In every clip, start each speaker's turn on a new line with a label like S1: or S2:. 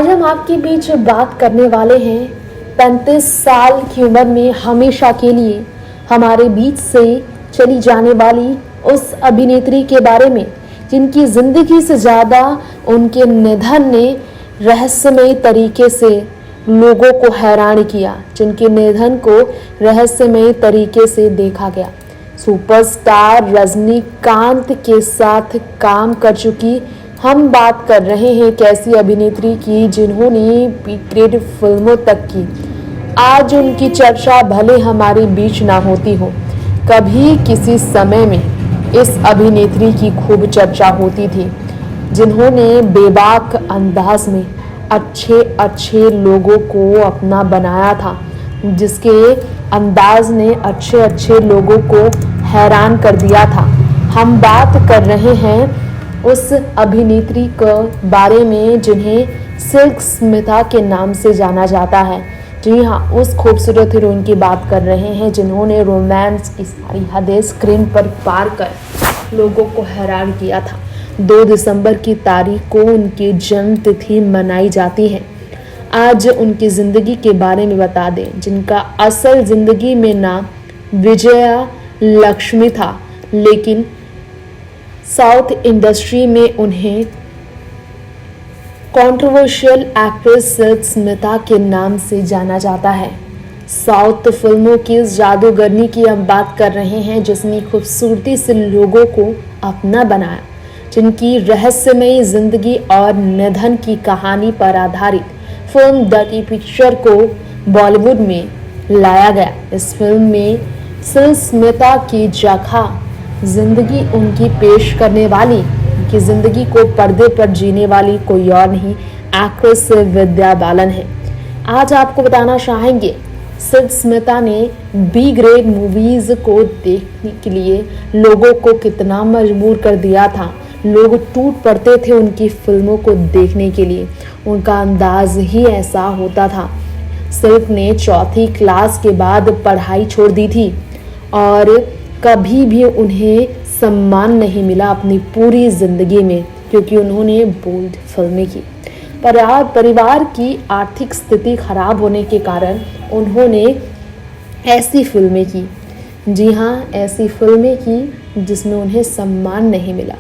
S1: आज हम आपके बीच बात करने वाले हैं 35 साल की उम्र में हमेशा के लिए हमारे बीच से चली जाने वाली उस अभिनेत्री के बारे में जिनकी जिंदगी से ज़्यादा उनके निधन ने रहस्यमय तरीके से लोगों को हैरान किया, जिनके निधन को रहस्यमय तरीके से देखा गया। सुपरस्टार रजनीकांत के साथ काम कर चुकी हम बात कर रहे हैं एक ऐसी अभिनेत्री की जिन्होंने बी ग्रेड फिल्मों तक की। आज उनकी चर्चा भले हमारे बीच ना होती हो, कभी किसी समय में इस अभिनेत्री की खूब चर्चा होती थी, जिन्होंने बेबाक अंदाज में अच्छे लोगों को अपना बनाया था, जिसके अंदाज ने अच्छे लोगों को हैरान कर दिया था। हम बात कर रहे हैं उस अभिनेत्री के बारे में जिन्हें सिल्क स्मिता के नाम से जाना जाता है। जी हाँ, उस खूबसूरत हीरोइन की बात कर रहे हैं जिन्होंने रोमांस की सारी हदें स्क्रीन पर पार कर लोगों को हैरान किया था। 2 दिसंबर की तारीख को उनकी जन्म तिथि मनाई जाती है। आज उनकी ज़िंदगी के बारे में बता दें, जिनका असल ज़िंदगी में नाम विजया लक्ष्मी था, लेकिन साउथ इंडस्ट्री में उन्हें कंट्रोवर्शियल एक्ट्रेस सिल्क स्मिता के नाम से जाना जाता है। साउथ फिल्मों की जादूगरनी की हम बात कर रहे हैं, जिसने खूबसूरती से लोगों को अपना बनाया, जिनकी रहस्यमयी जिंदगी और निधन की कहानी पर आधारित फिल्म डर्टी पिक्चर को बॉलीवुड में लाया गया। इस फिल्म में सिल्क स्मिता की जगह जिंदगी उनकी पेश करने वाली, उनकी जिंदगी को पर्दे पर जीने वाली कोई और नहीं, एक्ट्रेस विद्या बालन है। आज आपको बताना चाहेंगे सिल्क स्मिता ने बी ग्रेड मूवीज को देखने के लिए लोगों को कितना मजबूर कर दिया था। लोग टूट पड़ते थे उनकी फिल्मों को देखने के लिए, उनका अंदाज ही ऐसा होता था। सिल्क ने 4th क्लास के बाद पढ़ाई छोड़ दी थी और कभी भी उन्हें सम्मान नहीं मिला अपनी पूरी ज़िंदगी में, क्योंकि उन्होंने बोल्ड फिल्में की। परिवार की आर्थिक स्थिति खराब होने के कारण उन्होंने ऐसी फिल्में की, जी हाँ, ऐसी फिल्में की जिसमें उन्हें सम्मान नहीं मिला।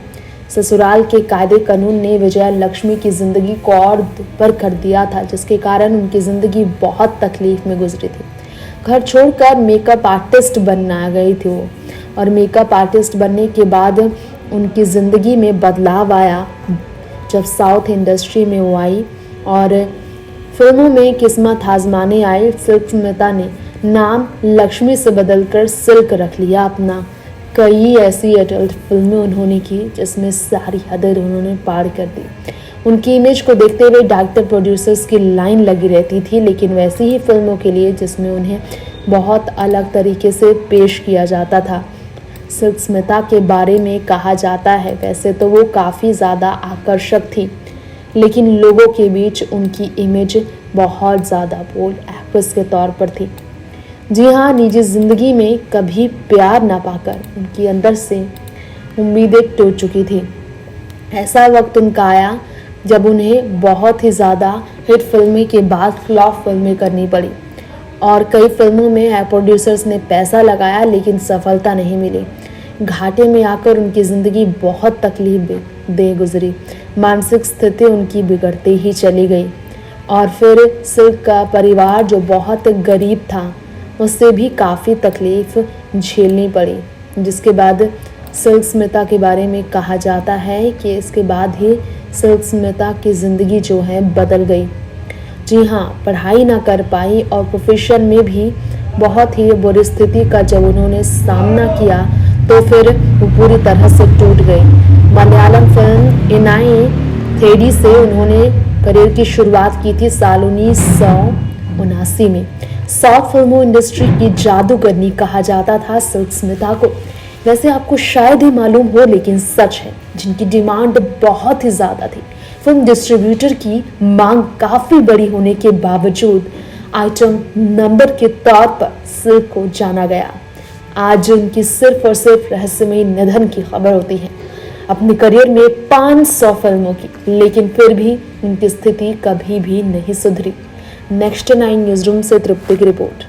S1: ससुराल के कायदे कानून ने विजया लक्ष्मी की ज़िंदगी को और दुभर कर दिया था, जिसके कारण उनकी ज़िंदगी बहुत तकलीफ में गुजरी थी। घर छोड़कर मेकअप आर्टिस्ट बनना गई थी वो, और मेकअप आर्टिस्ट बनने के बाद उनकी ज़िंदगी में बदलाव आया जब साउथ इंडस्ट्री में वो आई और फिल्मों में किस्मत आजमाने आई। सिल्क स्मिता ने नाम लक्ष्मी से बदलकर सिल्क रख लिया अपना। कई ऐसी अडल्ट फिल्में उन्होंने की जिसमें सारी हदें उन्होंने पार कर दी। उनकी इमेज को देखते हुए डायरेक्टर प्रोड्यूसर्स की लाइन लगी रहती थी, लेकिन वैसी ही फिल्मों के लिए जिसमें उन्हें बहुत अलग तरीके से पेश किया जाता था। सिल्क स्मिता के बारे में कहा जाता है वैसे तो वो काफ़ी ज़्यादा आकर्षक थी, लेकिन लोगों के बीच उनकी इमेज बहुत ज़्यादा बोल्ड एक्ट्रेस के तौर पर थी। जी हाँ, निजी ज़िंदगी में कभी प्यार ना पाकर उनकी अंदर से उम्मीदें टूट चुकी थी। ऐसा वक्त उनका आया जब उन्हें बहुत ही ज़्यादा हिट फिल्में के बाद फ्लॉप फिल्में करनी पड़ी और कई फिल्मों में प्रोड्यूसर्स ने पैसा लगाया लेकिन सफलता नहीं मिली। घाटे में आकर उनकी ज़िंदगी बहुत तकलीफ दे गुजरी। मानसिक स्थिति उनकी बिगड़ती ही चली गई और फिर सिल्क का परिवार जो बहुत गरीब था उससे भी काफ़ी तकलीफ झेलनी पड़ी, जिसके बाद सिल्क स्मिता के बारे में कहा जाता है कि इसके बाद ही सिल्क स्मिता की ज़िंदगी जो है बदल गई। जी हाँ, पढ़ाई ना कर पाई और प्रोफेशन में भी बहुत ही बुरी स्थिति का जब उन्होंने सामना किया तो फिर वो पूरी तरह से टूट गई। मलयालम फिल्म इनाई थेडी से उन्होंने करियर की शुरुआत की थी साल 1979 में। साउथ फिल्मों इंडस्ट्री की जादूगरनी कहा जाता था सिल्क स्मिता को। वैसे आपको शायद ही मालूम हो, लेकिन सच है, जिनकी डिमांड बहुत ही ज़्यादा थी। फिल्म डिस्ट्रीब्यूटर की मांग काफ़ी बड़ी होने के बावजूद आइटम नंबर के तौर पर सिल्क को जाना गया। आज उनकी सिर्फ और सिर्फ रहस्यमयी निधन की खबर होती है। अपने करियर में 500 फिल्मों की, लेकिन फिर भी उनकी स्थिति कभी भी नहीं सुधरी। नेक्स्ट 9 न्यूज रूम से तृप्ति की रिपोर्ट।